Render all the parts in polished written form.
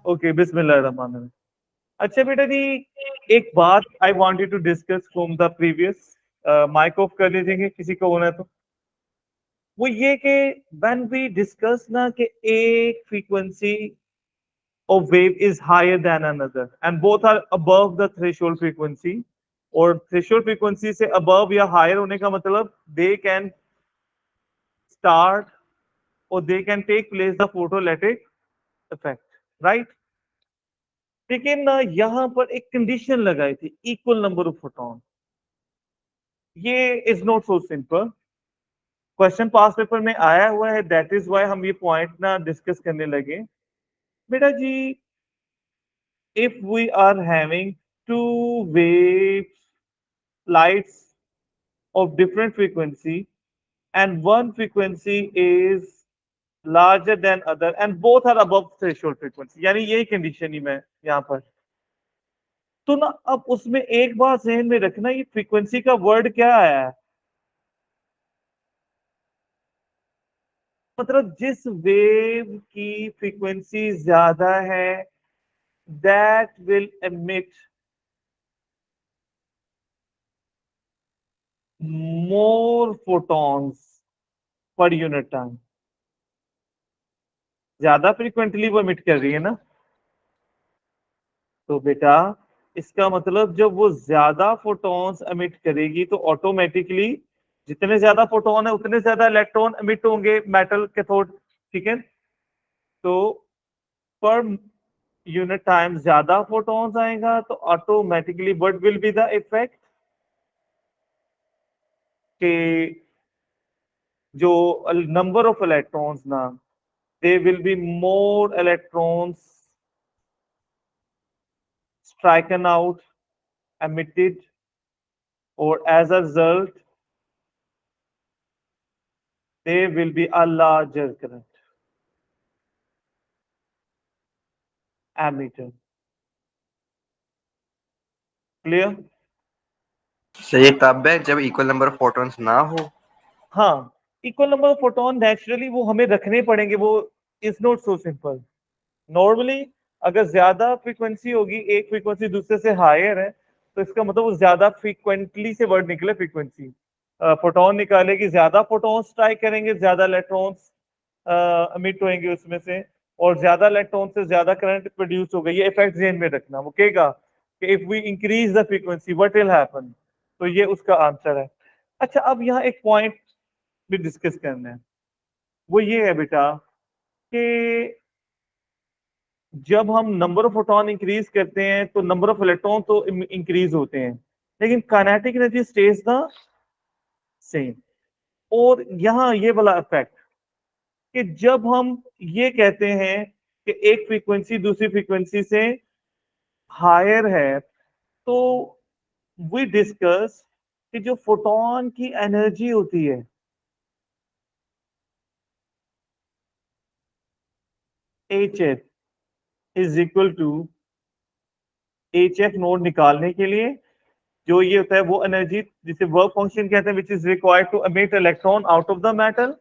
Okay, बिस्मिल्लाहिर्रहमानिर्रहीम। अच्छा बेटा जी, एक बात I want you to discuss from the previous, mic off कर लीजिएंगे किसी को होना है तो। वो ये कि व्हेन वी डिस्कस ना कि एक frequency of wave is higher than another and both are above the threshold frequency, और थ्रेशोल्ड फ्रीक्वेंसी से अबव या हायर होने का मतलब दे कैन स्टार्ट और they can take place the photoelectric effect, right. लेकिन यहाँ पर एक कंडीशन लगाई थी, इक्वल नंबर ऑफ फोटॉन। ये is not so simple, question past paper में आया हुआ है, दैट इज वाई हम ये पॉइंट ना डिस्कस करने लगे। बेटा जी, if we are having two waves lights of different frequency and one frequency is larger than other and both are above threshold frequency, यानी यही कंडीशन ही मैं यहाँ पर। तो ना अब उसमें एक बात जहन में रखना, ये फ्रीक्वेंसी का वर्ड क्या आया है, मतलब जिस वेव की फ्रीक्वेंसी ज्यादा है that will emit more photons per unit time. ज्यादा फ्रीक्वेंटली वो एमिट कर रही है ना, तो बेटा इसका मतलब जब वो ज्यादा फोटॉन्स एमिट करेगी तो ऑटोमेटिकली जितने ज्यादा फोटोन है उतने ज्यादा इलेक्ट्रॉन एमिट होंगे मेटल कैथोड, ठीक है। तो पर यूनिट टाइम ज्यादा फोटॉन्स आएगा तो automatically what will be the effect कि जो नंबर ऑफ इलेक्ट्रॉन्स ना, they will be more electrons striken out, emitted, or as a result there will be a larger current emitted. Clear? सही तब है जब इक्वल नंबर ऑफ फोटॉन्स ना हो। हाँ, equal number of photon naturally वो हमें रखने पड़ेंगे, वो is not so simple. Normally अगर ज्यादा फ्रीक्वेंसी होगी, एक फ्रीक्वेंसी दूसरे से हायर है, तो इसका मतलब वो ज्यादा फ्रीक्वेंटली से वर्ड निकले फ्रीक्वेंसी, फोटोन निकालेगी, ज्यादा फोटोन स्ट्राइक करेंगे, ज्यादा इलेक्ट्रॉन्स एमिट होंगे उसमें से, और ज्यादा इलेक्ट्रॉन से ज्यादा करंट प्रोड्यूस होगा। ये इफेक्ट ध्यान में रखना, वो कहेगा कि if we increase the frequency what will happen, तो ये उसका आंसर है। अच्छा, अब यहाँ एक पॉइंट भी डिस्कस करना है, वो ये है बेटा कि जब हम नंबर ऑफ फोटोन इंक्रीज करते हैं तो नंबर ऑफ इलेक्ट्रॉन तो इंक्रीज होते हैं, लेकिन kinetic energy stage the same. और यहाँ ये वाला इफेक्ट कि जब हम ये कहते हैं कि एक फ्रीक्वेंसी दूसरी फ्रीक्वेंसी से हायर है, तो वी डिस्कस कि जो फोटोन की एनर्जी होती है H F is equal to H F nought निकालने के लिए जो ये होता है वो एनर्जी जिसे वर्क फंक्शन कहते हैं which is required to emit electron out of the metal,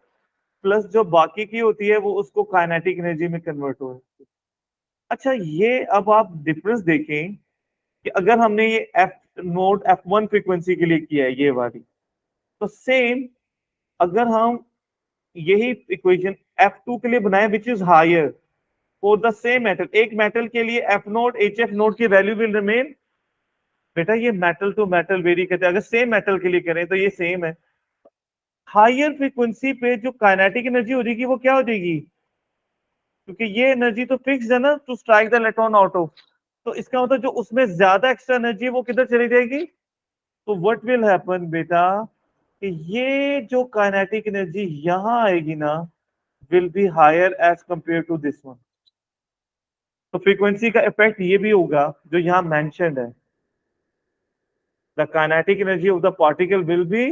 plus जो बाकी की होती है वो उसको काइनेटिक एनर्जी में कन्वर्ट हो है। अच्छा, ये अब आप डिफरेंस देखें कि अगर हमने ये F node F one frequency के लिए किया है ये वाली, तो सेम अगर हम यही इक्वेशन एफ टू के लिए बनाए which is higher for the same metal, एक मेटल के लिए F nought H F nought की वैल्यू विल रिमेन। बेटा ये मेटल टू मेटल वेरी करते हैं, अगर सेम मेटल के लिए करें तो ये सेम है। हायर फ्रीक्वेंसी पे जो काइनेटिक एनर्जी हो जाएगी वो क्या हो जाएगी, क्योंकि ये एनर्जी तो फिक्स है ना to strike the electron out of, तो इसका मतलब जो उसमें ज्यादा एक्स्ट्रा एनर्जी है वो किधर चली जाएगी। तो व्हाट विल हैपन बेटा कि ये जो काइनेटिक एनर्जी यहां आएगी ना will be higher as compare to this one. तो फ्रीक्वेंसी का इफेक्ट ये भी होगा जो यहाँ मेंशन्ड है, the kinetic energy of the particle will be,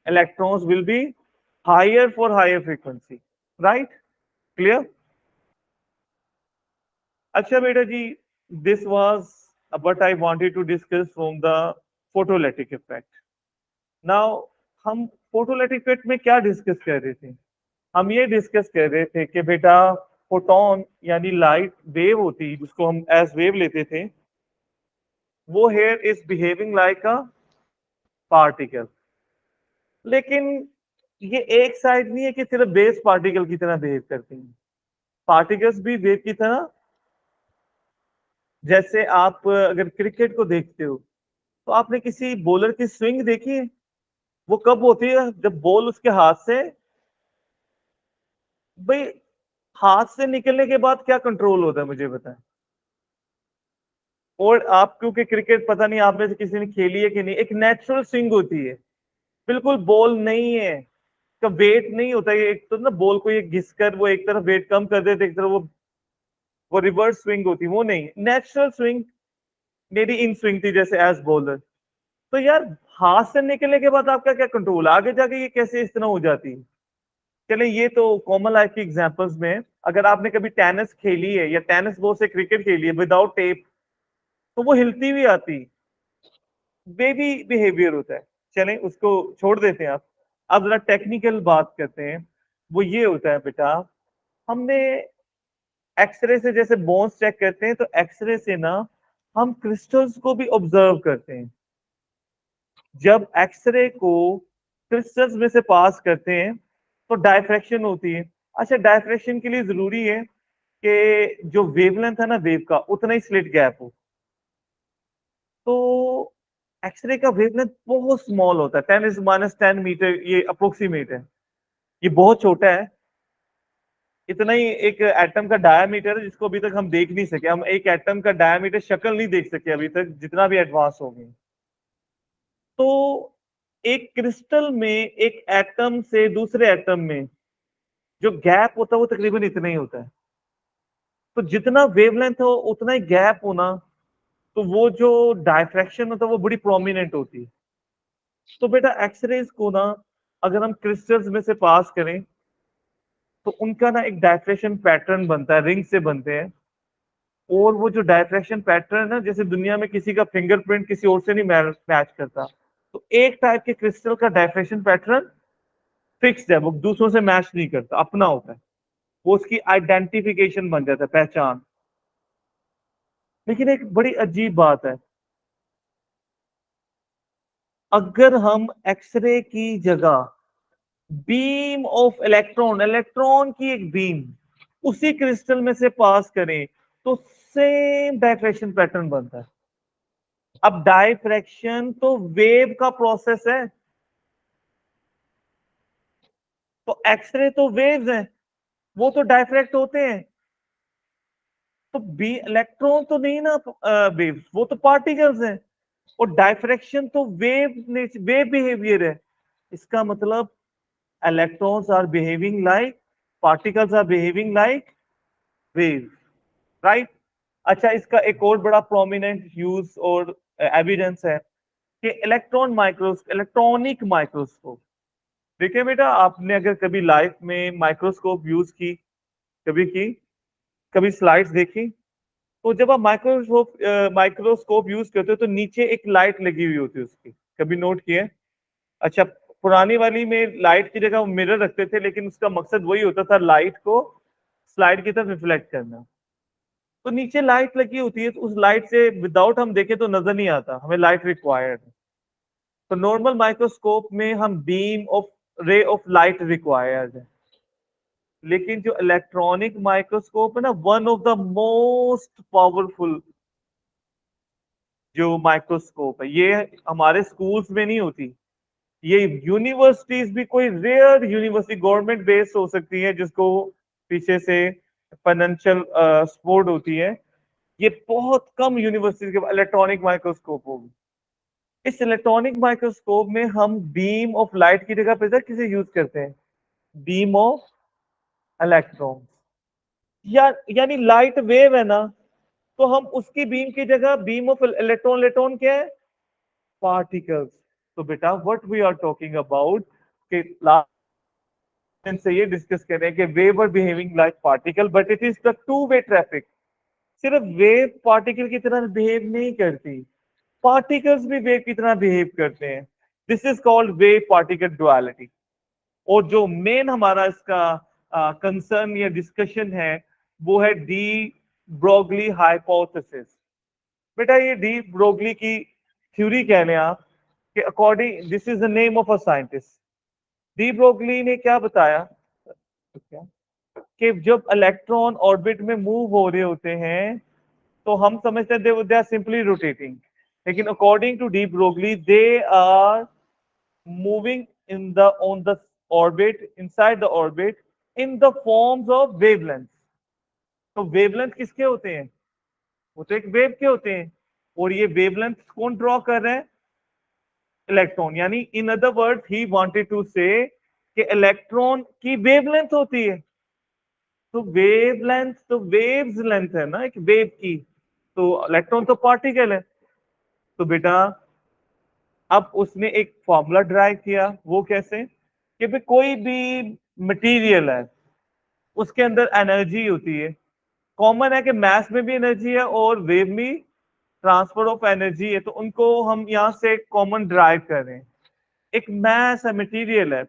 electrons will be higher for higher frequency, right? Clear? अच्छा बेटा जी, this was what I wanted to discuss from the photoelectric effect. Now हम photoelectric effect में क्या discuss कर रहे थे, हम ये डिस्कस कर रहे थे कि बेटा फोटोन यानी लाइट वेव होती जिसको हम एज वेव लेते थे, वो here is behaving like a particle. लेकिन ये एक साइड नहीं है कि सिर्फ बेस पार्टिकल की तरह बिहेव करती हैं, पार्टिकल्स भी वेव की तरह। जैसे आप अगर क्रिकेट को देखते हो तो आपने किसी बॉलर की स्विंग देखी है? वो कब होती है? जब बॉल उसके हाथ से, भाई हाथ से निकलने के बाद क्या कंट्रोल होता है मुझे बताएं। और आप क्योंकि क्रिकेट पता नहीं आप में से किसी ने खेली है कि नहीं, एक नेचुरल स्विंग होती है, बिल्कुल बॉल नहीं है, का वेट नहीं होता है। एक तो ना बॉल को ये घिस कर वो एक तरफ वेट कम कर देते, एक तरफ वो रिवर्स स्विंग होती है, वो नहीं, नेचुरल स्विंग मेरी इन स्विंग थी जैसे एज बॉलर। तो यार हाथ से निकलने के बाद आपका क्या कंट्रोल, आगे जाके ये कैसे इस तरह हो जाती है। चले ये तो कॉमन लाइफ की एग्जांपल्स में है। अगर आपने कभी टेनिस खेली है या टेनिस बॉल से क्रिकेट खेली है विदाउट टेप, तो वो हिलती हुई आती, बेबी बिहेवियर होता है। चलें उसको छोड़ देते हैं। आप अब जरा टेक्निकल बात करते हैं। वो ये होता है बेटा, हमने एक्सरे से जैसे बोन्स चेक करते हैं, तो एक्सरे से ना हम क्रिस्टल्स को भी ऑब्जर्व करते हैं। जब एक्सरे को क्रिस्टल्स में से पास करते हैं तो डायफ्रैक्शन होती है। अच्छा, डायफ्रैक्शन के लिए जरूरी है कि जो वेवलेंथ है ना वेव का उतना ही स्लिट गैप हो। तो एक्सरे का वेवलेंथ बहुत स्मॉल होता है, 10⁻10 मीटर, ये अप्रोक्सीमेट है, ये बहुत छोटा है। इतना ही एक एटम का डायमीटर है जिसको अभी तक हम देख नहीं सके। हम एक एटम का डायमीटर शक्ल नहीं देख सके अभी तक, जितना भी एडवांस हो गए। तो एक क्रिस्टल में एक एटम से दूसरे एटम में जो गैप होता है वो तकरीबन इतना ही होता है। तो जितना वेवलेंथ हो उतना ही गैप होना, तो वो जो डायफ्रैक्शन होता है वो बड़ी प्रोमिनेंट होती है। तो बेटा एक्सरेज को ना अगर हम क्रिस्टल्स में से पास करें तो उनका ना एक डायफ्रैक्शन पैटर्न बनता है, रिंग से बनते हैं। और वो जो डायफ्रैक्शन पैटर्न है ना, जैसे दुनिया में किसी का फिंगरप्रिंट किसी और से नहीं मैच करता, तो एक टाइप के क्रिस्टल का डायफ्रैक्शन पैटर्न फिक्स्ड है, वो दूसरों से मैच नहीं करता, अपना होता है। वो उसकी आइडेंटिफिकेशन बन जाता है, पहचान। लेकिन एक बड़ी अजीब बात है, अगर हम एक्सरे की जगह बीम ऑफ इलेक्ट्रॉन, इलेक्ट्रॉन की एक बीम उसी क्रिस्टल में से पास करें तो सेम डायफ्रैक्शन पैटर्न बनता है। अब डायफ्रैक्शन तो वेव का प्रोसेस है, तो एक्सरे तो वेव्स हैं, वो तो डायफ्रैक्ट होते हैं। तो बी इलेक्ट्रॉन तो नहीं ना वेव्स, वो तो पार्टिकल्स हैं। और डायफ्रैक्शन तो वेव बिहेवियर है। इसका मतलब electrons are behaving like, particles are behaving like wave, right. अच्छा, इसका एक और बड़ा प्रोमिनेंट यूज और एविडेंस है कि इलेक्ट्रॉनिक माइक्रोस्कोप। देखिए बेटा, आपने अगर कभी लाइफ में माइक्रोस्कोप यूज की, कभी स्लाइड्स देखी, तो जब आप माइक्रोस्कोप यूज करते हो तो नीचे एक लाइट लगी हुई होती है उसकी, कभी नोट किया? अच्छा, पुरानी वाली में लाइट की जगह वो मिरर रखते थे, लेकिन उसका मकसद वही होता था लाइट को स्लाइड की तरफ रिफ्लेक्ट करना। तो नीचे लाइट लगी होती है, तो उस लाइट से विदाउट हम देखें तो नजर नहीं आता, हमें लाइट रिक्वायर्ड है। तो नॉर्मल माइक्रोस्कोप में हम beam of ray of light required है। लेकिन जो इलेक्ट्रॉनिक माइक्रोस्कोप है ना, one of the most powerful जो माइक्रोस्कोप है, ये हमारे स्कूल्स में नहीं होती। ये यूनिवर्सिटीज भी कोई रेयर यूनिवर्सिटी गवर्नमेंट बेस्ड हो सकती है जिसको पीछे से फाइनेंशियल सपोर्ट होती है, ये बहुत कम यूनिवर्सिटी के इलेक्ट्रॉनिक माइक्रोस्कोप होगी। इस इलेक्ट्रॉनिक माइक्रोस्कोप में हम बीम ऑफ लाइट की जगह पे किसे यूज करते हैं? Beam of electron. यानी लाइट वेव है ना, तो हम उसकी बीम की जगह बीम ऑफ इलेक्ट्रॉन, इलेक्ट्रॉन क्या है? पार्टिकल्स। तो बेटा what we are talking about कि से ये डिस्कस कर रहे हैं कि wave are behaving like particle, but it is the two way traffic. सिर्फ वेव पार्टिकल की तरह बिहेव नहीं करती, पार्टिकल्स भी वेव की तरह बिहेव करते हैं। This is called wave particle duality. और जो मेन हमारा इसका कंसर्न या डिस्कशन है वो है डी ब्रोगली हाइपोथेसिस। बेटा ये डी ब्रोगली की थ्योरी कह लें आप कि according this is the name of a scientist. De Broglie ने क्या बताया कि जब इलेक्ट्रॉन ऑर्बिट में मूव हो रहे होते हैं तो हम समझते हैं दे आर सिंपली रोटेटिंग, लेकिन according to de Broglie they are moving in the on the orbit inside the orbit in the forms of wavelengths। तो वेवलेंथ किसके होते हैं? वो तो एक वेव के होते हैं, और ये वेवलेंथ कौन ड्रॉ कर रहे हैं? इलेक्ट्रॉन। यानी in other word he wanted to say कि इलेक्ट्रॉन की वेवलेंथ होती है। तो वेवलेंथ तो वेव्स लेंथ है ना एक वेव की, तो इलेक्ट्रॉन तो पार्टिकल है। तो बेटा अब उसने एक फॉर्मूला ड्राइव किया। वो कैसे? कि भाई कोई भी मटेरियल है उसके अंदर एनर्जी होती है। कॉमन है कि मैस में भी एनर्जी है और वेव में ट्रांसफर ऑफ एनर्जी है, तो उनको हम यहाँ से कॉमन ड्राइव कर रहे हैं। एक मैस है, मटेरियल है,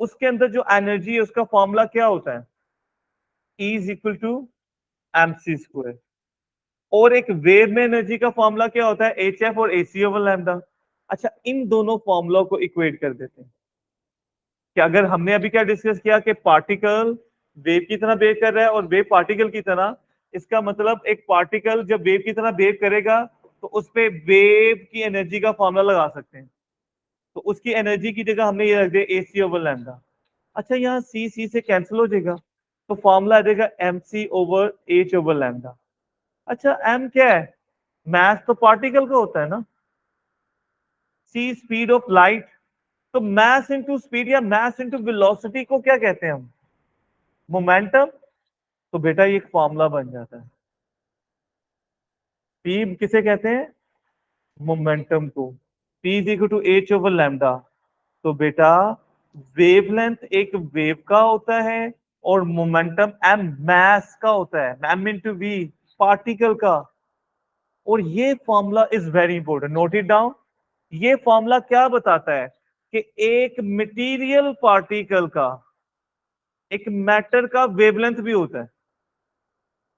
उसके अंदर जो एनर्जी है उसका फॉर्मूला क्या होता है? E is equal to mc²। और एक वेव में एनर्जी का फॉर्मूला क्या होता है? hf और ac ओवर लैम्डा। अच्छा, इन दोनों फॉर्मूला को इक्वेट कर देते हैं कि अगर हमने अभी क्या डिस्कस किया कि पार्टिकल वेव की तरह बिहेव कर रहा है और वेव पार्टिकल की तरह, इसका मतलब एक पार्टिकल जब वेव की तरह बिहेव करेगा तो उस पे वेव की एनर्जी का फॉर्मूला लगा सकते हैं। तो उसकी एनर्जी की जगह हमने ये रख दिया AC ओवर लैम्डा। अच्छा, यहाँ C से कैंसिल हो जाएगा तो फॉर्मूला आ जाएगा MC over H over lambda. अच्छा, M क्या है? मैस तो पार्टिकल का होता है ना। C speed of light. तो मैस इंटू स्पीड या मैस इंटू वेलोसिटी को क्या कहते हैं हम? मोमेंटम। तो बेटा ये एक फॉर्मूला बन जाता है। पी किसे कहते हैं? मोमेंटम को। P is equal to H over lambda. तो बेटा वेवलेंथ एक वेव का होता है और मोमेंटम एम मैस का होता है, एम इंटू वी पार्टिकल का। और ये formula is very important, note it down. ये फॉर्मूला क्या बताता है कि एक मटेरियल पार्टिकल का, एक मैटर का वेवलेंथ भी होता है,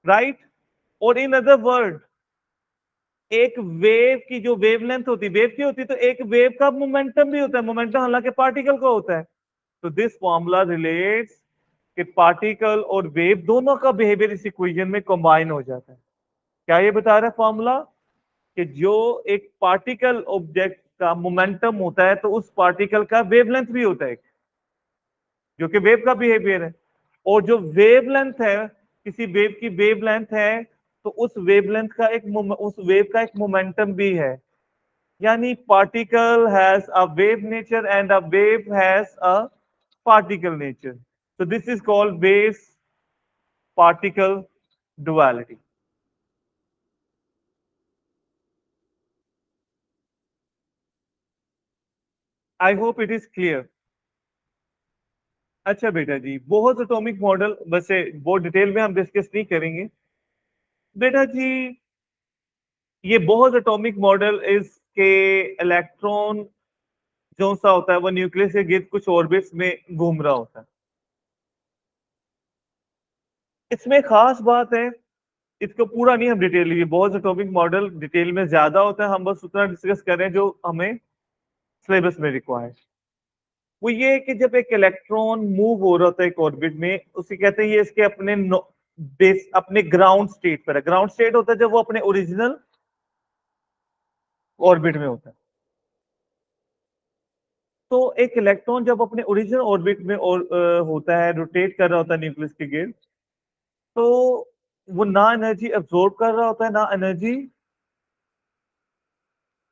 राइट? और इन अदर वर्ड एक वेव की जो वेवलेंथ होती है, वेव की होती है, तो एक वेव का मोमेंटम भी होता है। मोमेंटम हालांकि पार्टिकल का होता है। तो दिस फॉर्मूला रिलेट्स कि पार्टिकल और वेव दोनों का बिहेवियर इस इक्वेशन में कंबाइन हो जाता है। क्या ये बता रहा है फॉर्मूला? कि जो एक पार्टिकल ऑब्जेक्ट का मोमेंटम होता है तो उस पार्टिकल का वेवलेंथ भी होता है, जो कि वेव का बिहेवियर है। और जो वेवलेंथ है, किसी वेव की वेवलेंथ है, तो उस वेवलेंथ का उस वेव का एक मोमेंटम भी है। यानी particle has a wave nature and a wave has a particle nature. So this is called wave particle duality. I hope it is clear. अच्छा बेटा जी, बहुत एटॉमिक मॉडल, वैसे बहुत डिटेल में हम डिस्कस नहीं करेंगे बेटा जी। ये बहुत एटॉमिक मॉडल इसके इलेक्ट्रॉन जो सा होता है वो न्यूक्लियस के गिर्द कुछ ऑर्बिट्स में घूम रहा होता है। इसमें खास बात है, इसको पूरा नहीं हम डिटेल लिए, बहुत एटॉमिक मॉडल डिटेल में ज्यादा होता है, हम बस उतना डिस्कस कर रहे हैं जो हमें सिलेबस में रिक्वायर्ड। वो ये है कि जब एक इलेक्ट्रॉन मूव हो रहा होता है एक ऑर्बिट में, उसे कहते हैं ये इसके अपने बेस अपने ग्राउंड स्टेट पर है। ग्राउंड स्टेट होता है जब वो अपने ओरिजिनल ऑर्बिट में होता है। तो एक इलेक्ट्रॉन जब अपने ओरिजिनल ऑर्बिट में होता है, रोटेट कर रहा होता है न्यूक्लियस के गिर्द, तो वो ना एनर्जी एब्जॉर्ब कर रहा होता है ना एनर्जी।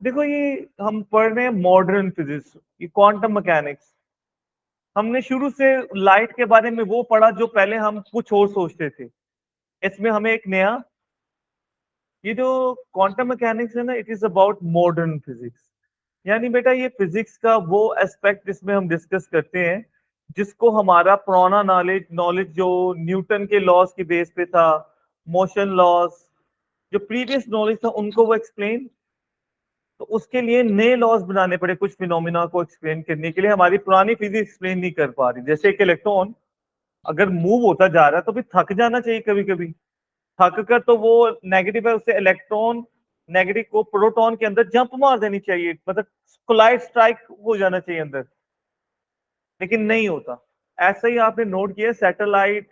देखो ये हम पढ़ रहे हैं मॉडर्न फिजिक्स, ये क्वांटम मैकेनिक्स। हमने शुरू से लाइट के बारे में वो पढ़ा जो पहले हम कुछ और सोचते थे। इसमें हमें एक नया, ये जो क्वांटम मैकेनिक्स है ना, it is about modern physics. यानी बेटा ये फिजिक्स का वो एस्पेक्ट जिसमें हम डिस्कस करते हैं जिसको हमारा पुराना नॉलेज नॉलेज जो न्यूटन के लॉज की बेस पे था, मोशन लॉज, जो प्रीवियस नॉलेज था उनको वो एक्सप्लेन। तो उसके लिए नए लॉज बनाने पड़े कुछ फिनोमिना को एक्सप्लेन करने के लिए, हमारी पुरानी फिजिक्स एक्सप्लेन नहीं कर पा रही। जैसे एक इलेक्ट्रॉन अगर मूव होता जा रहा है तो भी थक जाना चाहिए कभी कभी। थक कर तो वो नेगेटिव है, उससे इलेक्ट्रॉन नेगेटिव को प्रोटॉन के अंदर जंप मार देनी चाहिए, मतलब कोलाइड स्ट्राइक हो जाना चाहिए अंदर, लेकिन नहीं होता। ऐसा ही आपने नोट किया, सैटेलाइट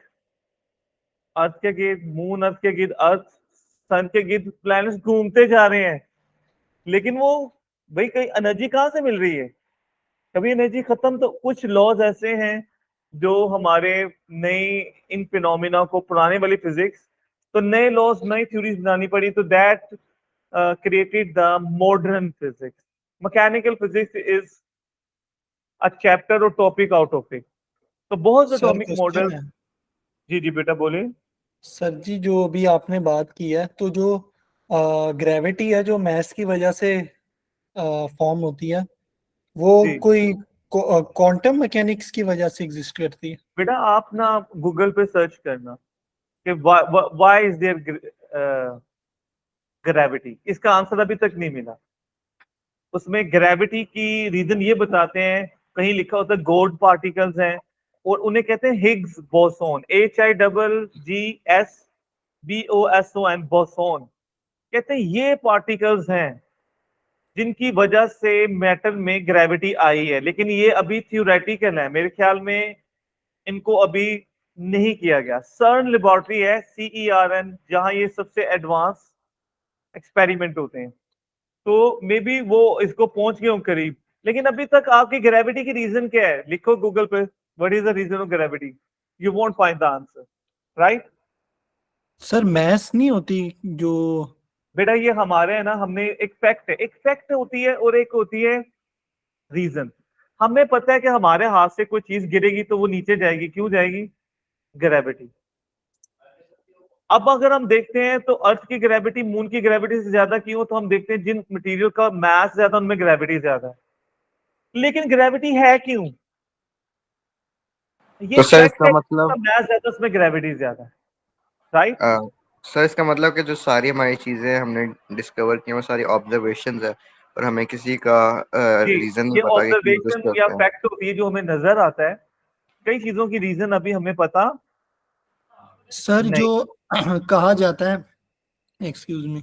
अर्थ के गिर्द, मून अर्थ के गिर्द, अर्थ सन के गिर्द प्लैनेट्स घूमते जा रहे हैं, लेकिन वो भाई कहीं एनर्जी कहाँ से मिल रही है? कभी एनर्जी खत्म। तो कुछ लॉज ऐसे हैं जो हमारे नई इन फिनोमिना को, पुराने वाली फिजिक्स, तो नए लॉज नई थ्योरीज बनानी पड़ी, तो that created the modern physics. Mechanical physics is a chapter और टॉपिक आउट ऑफ इट। तो बहुत सर एटॉमिक क्वेश्चन मॉडल। है। जी जी बेटा बोलिए। सर जी, जो अभी आपने बात की है, तो जो ग्रेविटी है जो मैस की वजह से फॉर्म होती है, वो जी कोई क्वांटम मैकेनिक्स की वजह से एग्जिस्ट करती है? बेटा, आप ना गूगल पे सर्च करना कि व्हाई इज देयर ग्रेविटी, इसका आंसर अभी तक नहीं मिला। उसमें ग्रेविटी की रीजन ये बताते हैं, कहीं लिखा होता है गॉड पार्टिकल्स हैं, और उन्हें कहते हैं Higgs boson, HIGGS BOSON, boson. कहते हैं ये पार्टिकल्स हैं जिनकी वजह से मेटल में ग्रेविटी आई है, लेकिन ये अभी थ्योरेटिकल है, मेरे ख्याल में इनको अभी नहीं किया गया। सर्न लेबोरेटरी है, CERN, जहां ये सबसे एडवांस एक्सपेरिमेंट होते हैं, तो मे बी वो इसको पहुंच गए हों करीब। लेकिन अभी तक आपकी ग्रेविटी की रीजन क्या है? लिखो गूगल पे, what is the reason of gravity, you won't find the answer, right? Sir mass नहीं होती जो? बेटा ये हमारे है ना, हमने एक फैक्ट है, एक फैक्ट होती है और एक होती है रीजन। हमें पता है कि हमारे हाथ से कोई चीज गिरेगी तो वो नीचे जाएगी, क्यों जाएगी? ग्रेविटी। अब अगर हम देखते हैं तो अर्थ की ग्रेविटी मून की ग्रेविटी से ज्यादा क्यों, तो हम देखते हैं जिन मटेरियल का मास ज्यादा उनमें ग्रेविटी ज्यादा है। लेकिन ग्रेविटी है क्यों? ये तो सर फैक्ट इसका है, मतलब मैथ ज्यादा उसमें ग्रेविटी ज्यादा है, राइट? अ, सर इसका मतलब कि जो सारी हमारी चीजें हमने डिस्कवर की हैं, वो सारी ऑब्जर्वेशंस है, और हमें किसी का जी, रीजन नहीं ये पता कि क्यों एग्जिस्ट ऑब्जर्वेशन या करते हैं। फैक्ट होती है जो हमें नजर आता है, कई चीजों की रीजन अभी हमें पता सर नहीं। जो कहा जाता है, एक्सक्यूज मी,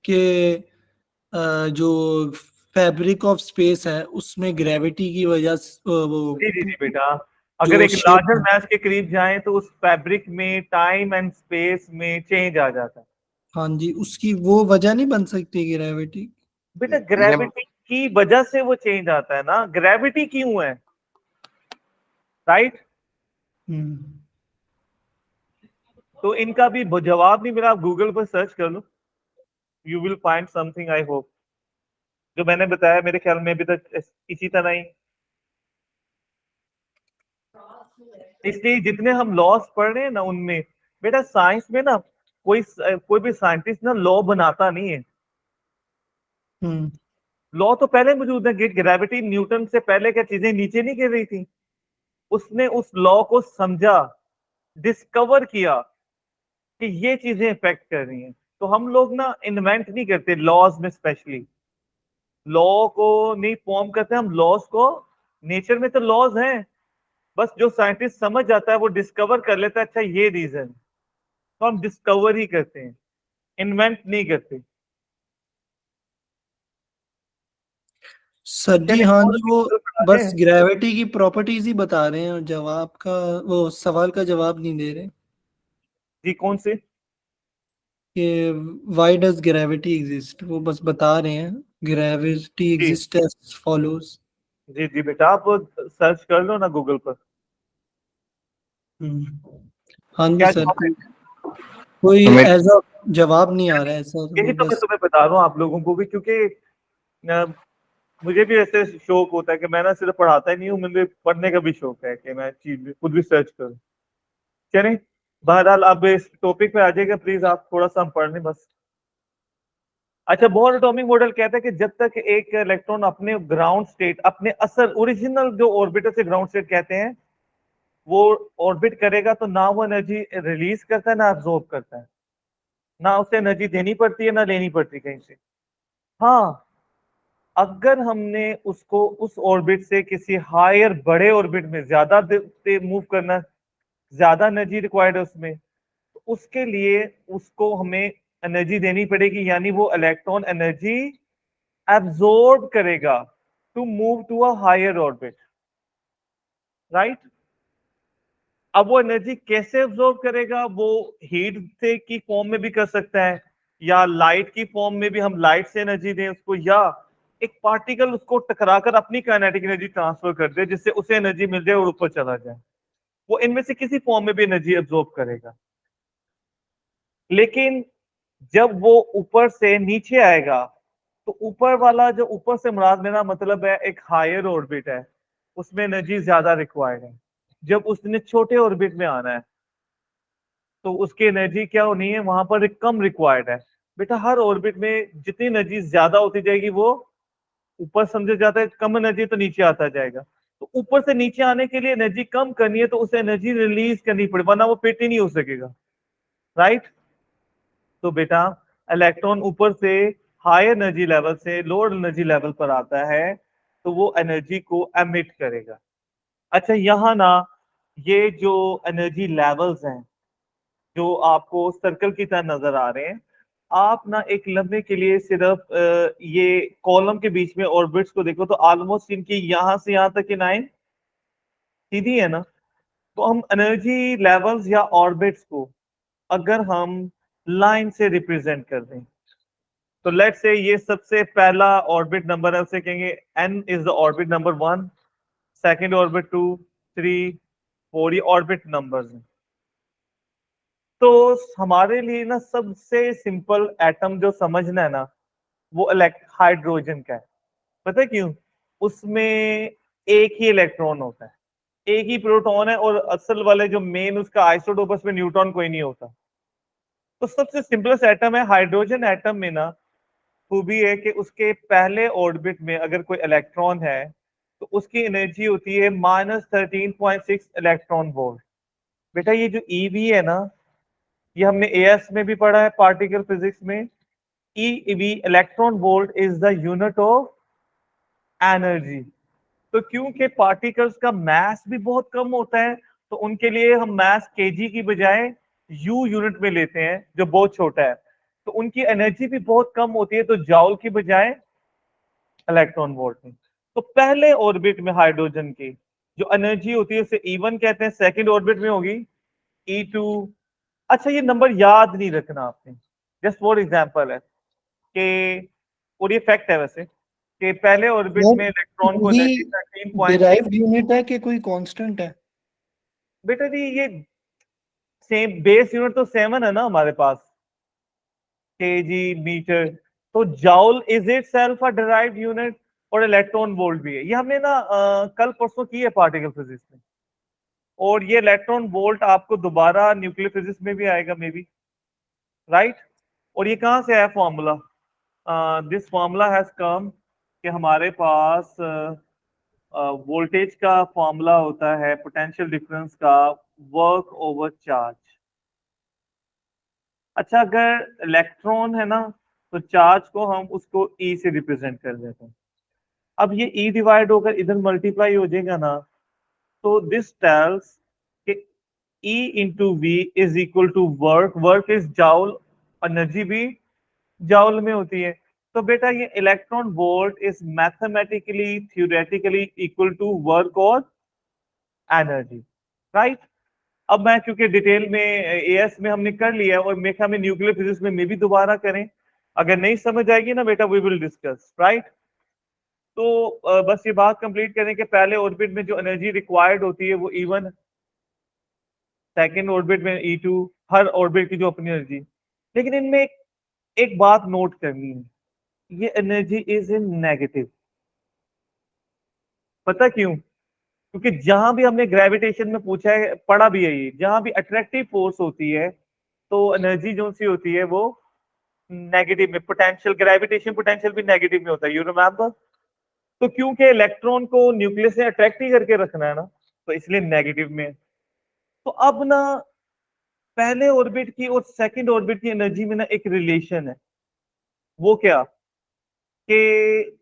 कि जो फैब्रिक ऑफ स्पेस है उसमें ग्रेविटी की वजह से जी जी जी बेटा, अगर जो एक शेप लार्जर है, मैस के करीब जाएं तो उस फैब्रिक में टाइम एंड स्पेस में चेंज आ जाता है। हाँ जी, उसकी वो वजह नहीं बन सकती ग्रेविटी? बेटा ये ग्रेविटी की वजह से वो चेंज आता है ना, ग्रेविटी क्यों है, राइट? हम्म। तो इनका भी जवाब नहीं मिला, आप गूगल पर सर्च कर लो, you will find something, I hope. जो मैंने बताया मेरे ख्याल में अभी तक इसी तरह ही। इसलिए जितने हम लॉस पढ़ रहे हैं ना उनमें, बेटा साइंस में ना कोई भी साइंटिस्ट ना लॉ बनाता नहीं है। हम्म। लॉ तो पहले मौजूद है, ग्रेविटी, न्यूटन से पहले क्या चीजें नीचे नहीं गिर रही थी? उसने उस लॉ को समझा, डिस्कवर किया कि ये चीजें इफेक्ट कर रही हैं। तो हम लोग ना इन्वेंट नहीं करते लॉज में, स्पेशली लॉ को नहीं फॉर्म करते हम लॉज को। नेचर में तो लॉज हैं, बस जो साइंटिस्ट समझ जाता है वो डिस्कवर कर लेता है, अच्छा ये रीजन, तो हम डिस्कवर ही करते हैं, इन्वेंट नहीं करते। सर जी, चलिए हाँ और जी, भी वो मॉडल बनाते बस हैं। ग्रेविटी की प्रॉपर्टीज ही बता रहे हैं और जवाब का, वो सवाल का जवाब नहीं दे रहे जी कौन से? कि व्हाई डज ग्रेविटी एग्जिस्ट। वो बस बता रहे हैं gravity G exist as follows. जी जी बेटा, आप सर्च कर लो ना गूगल पर। हाँ जी क्या सर, जवाब है? कोई तो मेरे ऐसा जवाब नहीं आ रहा है सर, यही वो तो मैं बस। तुम्हें बता रहा हूँ आप लोगों को भी, क्योंकि मुझे भी ऐसे शौक होता है कि मैं ना सिर्फ पढ़ाता ही नहीं हूँ, मुझे पढ़ने का भी शौक है कि मैं चीज खुद भी सर्च करूँ। चलें, बहरहाल अब इस टॉपिक पे आ जाएगा प्लीज, आप थोड़ा सा हम पढ़ लें बस। अच्छा, बोहर एटॉमिक मॉडल कहता है कि जब तक एक इलेक्ट्रॉन अपने ग्राउंड स्टेट, अपने असल ओरिजिनल जो ऑर्बिटर से ग्राउंड स्टेट कहते हैं, वो ऑर्बिट करेगा, तो ना वो एनर्जी रिलीज करता है ना अब्सॉर्ब करता है, ना उसे एनर्जी देनी पड़ती है ना लेनी पड़ती कहीं से। हाँ, अगर हमने उसको उस ऑर्बिट से किसी हायर बड़े ऑर्बिट में ज्यादा मूव करना ज्यादा एनर्जी रिक्वायर्ड है उसमें, तो उसके लिए उसको हमें एनर्जी देनी पड़ेगी, यानी वो इलेक्ट्रॉन एनर्जी एब्जॉर्ब करेगा to move to a higher orbit, right. अब वो एनर्जी कैसे एब्जॉर्ब करेगा? वो हीट से की फॉर्म में भी कर सकता है, या लाइट की फॉर्म में भी हम लाइट से एनर्जी दें उसको, या एक पार्टिकल उसको टकराकर अपनी काइनेटिक एनर्जी ट्रांसफर कर दे जिससे उसे एनर्जी मिल जाए और ऊपर चला जाए। वो इनमें से किसी फॉर्म में भी एनर्जी एब्जॉर्ब करेगा। लेकिन जब वो ऊपर से नीचे आएगा, तो ऊपर वाला, जो ऊपर से मुराद मेरा मतलब है एक हायर ऑर्बिट है, उसमें एनर्जी ज्यादा रिक्वायर्ड है। जब उसने छोटे ऑर्बिट में आना है तो उसकी एनर्जी क्या होनी है, वहां पर कम रिक्वायर्ड है। बेटा हर ऑर्बिट में जितनी एनर्जी ज्यादा होती जाएगी वो ऊपर समझा जाता है, कम एनर्जी तो नीचे आता जाएगा। तो ऊपर से नीचे आने के लिए एनर्जी कम करनी है तो उसे एनर्जी रिलीज करनी पड़े, वरना वो फिट ही नहीं हो सकेगा, राइट। तो बेटा इलेक्ट्रॉन ऊपर से हायर एनर्जी लेवल से लोअर एनर्जी लेवल पर आता है तो वो एनर्जी को एमिट करेगा। अच्छा यहाँ ना, ये जो एनर्जी लेवल्स हैं जो आपको सर्कल की तरह नजर आ रहे हैं, आप ना एक लम्हे के लिए सिर्फ ये कॉलम के बीच में ऑर्बिट्स को देखो, तो ऑलमोस्ट इनकी यहां से यहां तक की लाइन सीधी है ना। तो हम एनर्जी लेवल्स या ऑर्बिट्स को अगर हम लाइन से रिप्रेजेंट कर दें, तो लेट्स से ये सबसे पहला ऑर्बिट नंबर है, उसे कहेंगे n is the orbit number 1, second orbit 2, 3, 4, ये ऑर्बिट नंबर्स हैं। तो हमारे लिए ना सबसे सिंपल एटम जो समझना है ना, वो हाइड्रोजन का है। पता है क्यों? उसमें एक ही इलेक्ट्रॉन होता है, एक ही प्रोटॉन है, और असल वाले जो मेन उसका आइसोटोपस में न्यूट्रॉन कोई नहीं होता। तो सबसे सिंपलेस्ट एटम है हाइड्रोजन। एटम में ना खूबी है कि उसके पहले ऑर्बिट में अगर कोई इलेक्ट्रॉन है तो उसकी एनर्जी होती है -13.6 इलेक्ट्रॉन वोल्ट। बेटा ये जो ईवी है ना, ये हमने एएस में भी पढ़ा है पार्टिकल फिजिक्स में। EV electron volt is the unit of energy. तो क्योंकि पार्टिकल्स का मास भी बहुत कम होता है तो उनके लिए हम मास केजी की बजाय यू यूनिट में लेते हैं जो बहुत छोटा है, तो उनकी एनर्जी भी बहुत कम होती है, तो जाउल की बजाय इलेक्ट्रॉन वोल्ट में। तो पहले ऑर्बिट में हाइड्रोजन की जो एनर्जी होती है उसे E1 कहते हैं, सेकंड ऑर्बिट में होगी E2। अच्छा ये नंबर याद नहीं रखना आपने, जस्ट फॉर एग्जांपल है कि, और ये फैक्ट है वैसे, कि पहले ऑर्बिट में इलेक्ट्रॉन को एनर्जी 13.6। डिराइव्ड यूनिट है कि कोई कांस्टेंट है? बेटा जी ये सेम बेस यूनिट तो 7 है ना हमारे पास, केजी मीटर। तो joule is it self a derived unit, और इलेक्ट्रॉन वोल्ट भी है। ये हमने ना कल परसों की है पार्टिकल फिजिक्स में, और ये इलेक्ट्रॉन वोल्ट आपको दोबारा न्यूक्लियर फिजिक्स में भी आएगा मे बी, राइट। और ये कहाँ से है formula? This formula has come कि हमारे पास वोल्टेज का फॉर्मूला होता है पोटेंशियल डिफरेंस का वर्क ओवर चार्ज। अच्छा अगर इलेक्ट्रॉन है ना, तो चार्ज को हम उसको ई से रिप्रेजेंट कर देते हैं। अब ये ई डिवाइड होकर इधर मल्टीप्लाई हो जाएगा ना, तो दिस टेल्स कि E into V is equal to work. Work is joule, energy भी जाउल में होती है। तो बेटा ये electron volt is mathematically theoretically equal to work और एनर्जी, राइट। अब मैं क्योंकि डिटेल में एएस में हमने कर लिया है और मेरे ख्याल में न्यूक्लियर फिजिक्स में भी दोबारा करें, अगर नहीं समझ आएगी ना बेटा वी विल डिस्कस, राइट। तो बस ये बात कंप्लीट करें कि पहले ऑर्बिट में जो एनर्जी रिक्वायर्ड होती है वो E1, सेकेंड ऑर्बिट में E2, हर ऑर्बिट की जो अपनी एनर्जी। लेकिन इनमें एक बात नोट करनी है, ये एनर्जी इज इन नेगेटिव। पता क्यों? क्योंकि जहां भी हमने ग्रेविटेशन में पूछा है, पढ़ा भी है, ये जहां भी अट्रैक्टिव फोर्स होती है तो एनर्जी जो सी होती है वो नेगेटिव में, पोटेंशियल ग्रेविटेशन पोटेंशियल भी नेगेटिव में होता है, यू रिमेंबर। तो क्योंकि इलेक्ट्रॉन को न्यूक्लियस से अट्रैक्ट ही करके रखना है ना, तो इसलिए नेगेटिव में। तो अब ना पहले ऑर्बिट की और सेकंड ऑर्बिट की एनर्जी में ना एक रिलेशन है। वो क्या? कि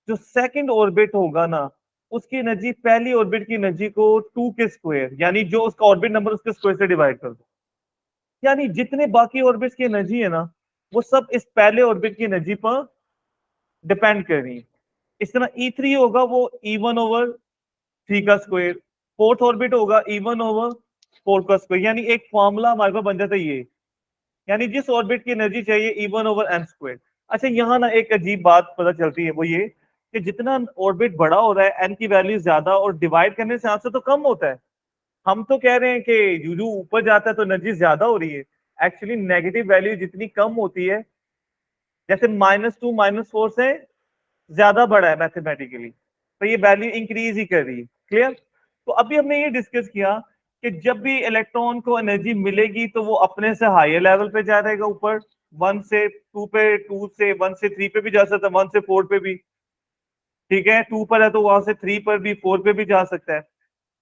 जो सेकंड ऑर्बिट होगा ना उसकी एनर्जी पहली ऑर्बिट की एनर्जी को 2 के स्क्वायर, यानी जो उसका ऑर्बिट नंबर उसके स्क्वायर से डिवाइड कर दो, यानी जितने बाकी ऑर्बिट्स की एनर्जी है ना वो सब इस पहले ऑर्बिट की एनर्जी पर डिपेंड कर रही है। इस तरह E3 होगा वो E1 ओवर 3 का स्क्वायर, फोर्थ ऑर्बिट होगा E1 ओवर 4 का स्क्वायर, यानी एक फॉर्मूला हमारे पास बन जाता है ये, यानी जिस ऑर्बिट की एनर्जी चाहिए E1 ओवर m स्क्वायर। अच्छा यहाँ ना एक अजीब बात पता चलती है, वो ये कि जितना ऑर्बिट बड़ा हो रहा है n की वैल्यू ज्यादा और डिवाइड करने से आंसर तो कम होता है। हम तो कह रहे हैं कि जो ऊपर जाता है तो एनर्जी ज्यादा हो रही है, एक्चुअली नेगेटिव वैल्यू जितनी कम होती है, जैसे -2 -4 से ज्यादा बड़ा है मैथमेटिकली, तो ये वैल्यू इंक्रीज ही कर रही है। क्लियर? तो अभी हमने ये डिस्कस किया कि जब भी इलेक्ट्रॉन को एनर्जी मिलेगी तो वो अपने से हायर लेवल पे जा रहेगा, ऊपर 1 से 2 पे, 2 से 1 से 3 पे भी जा सकता है, 1 से 4 पे भी, ठीक है, 2 पर है तो वहां से 3 पर भी, 4 पे भी जा सकता है।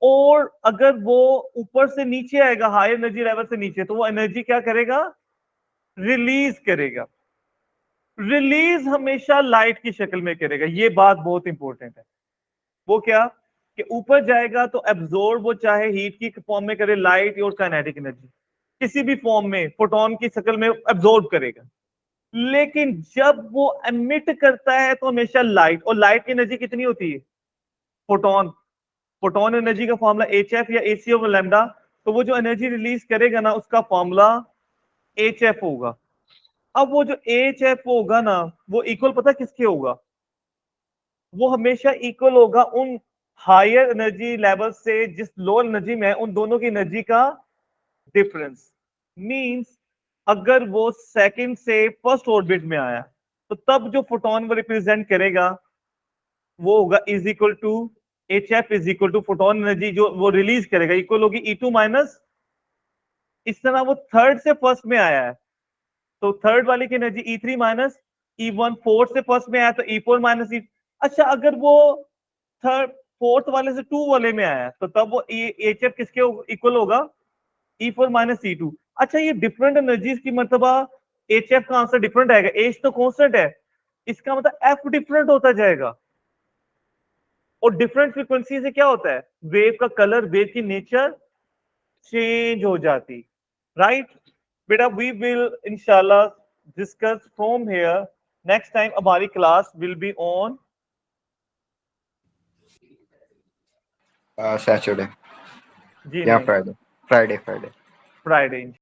और अगर वो ऊपर से नीचे आएगा, हायर एनर्जी लेवल से नीचे, तो वो एनर्जी क्या करेगा? रिलीज करेगा। रिलीज हमेशा लाइट की शक्ल में करेगा, ये बात बहुत इंपॉर्टेंट है। वो क्या कि ऊपर जाएगा तो एब्जॉर्ब वो चाहे हीट की फॉर्म में करे, लाइट और काइनेटिक एनर्जी किसी भी फॉर्म में फोटोन की शक्ल में एब्जॉर्ब करेगा। लेकिन जब वो एमिट करता है तो हमेशा लाइट, और लाइट की एनर्जी कितनी होती है? फोटोन। फोटोन एनर्जी का फॉर्मूला HF या AC ओवर लैम्डा, तो वो जो एनर्जी रिलीज करेगा ना उसका फॉर्मूला HF होगा। अब वो जो HF होगा ना वो इक्वल पता किसके होगा? वो हमेशा इक्वल होगा उन हायर एनर्जी लेवल से जिस लो एनर्जी में है, उन दोनों की एनर्जी का डिफरेंस। मींस अगर वो सेकंड से फर्स्ट ऑर्बिट में आया तो तब जो फोटोन वो रिप्रेजेंट करेगा वो होगा is equal to HF is equal to photon energy जो वो रिलीज करेगा इक्वल होगी E2 माइनस, इस तरह वो थर्ड से फर्स्ट में आया है तो थर्ड वाले की energy E3 minus E1, fourth से फर्स्ट में आया तो E4 माइनस E। अच्छा अगर वो थर्ड फोर्थ वाले से 2 वाले में आया तो तब वो HF किसके इक्वल होगा? E4 minus E2। अच्छा ये डिफरेंट एनर्जीज की मतलब HF का आंसर डिफरेंट आएगा, H तो कांस्टेंट है, इसका मतलब F डिफरेंट होता जाएगा। और डिफरेंट फ्रीक्वेंसी से क्या होता है? वेव का कलर, वेव की नेचर चेंज हो जाती, राइट? बेटा वी विल इंशाल्लाह discuss from here next time, हमारी class will be on Saturday जी या नहीं फ्राइडे। Friday Friday.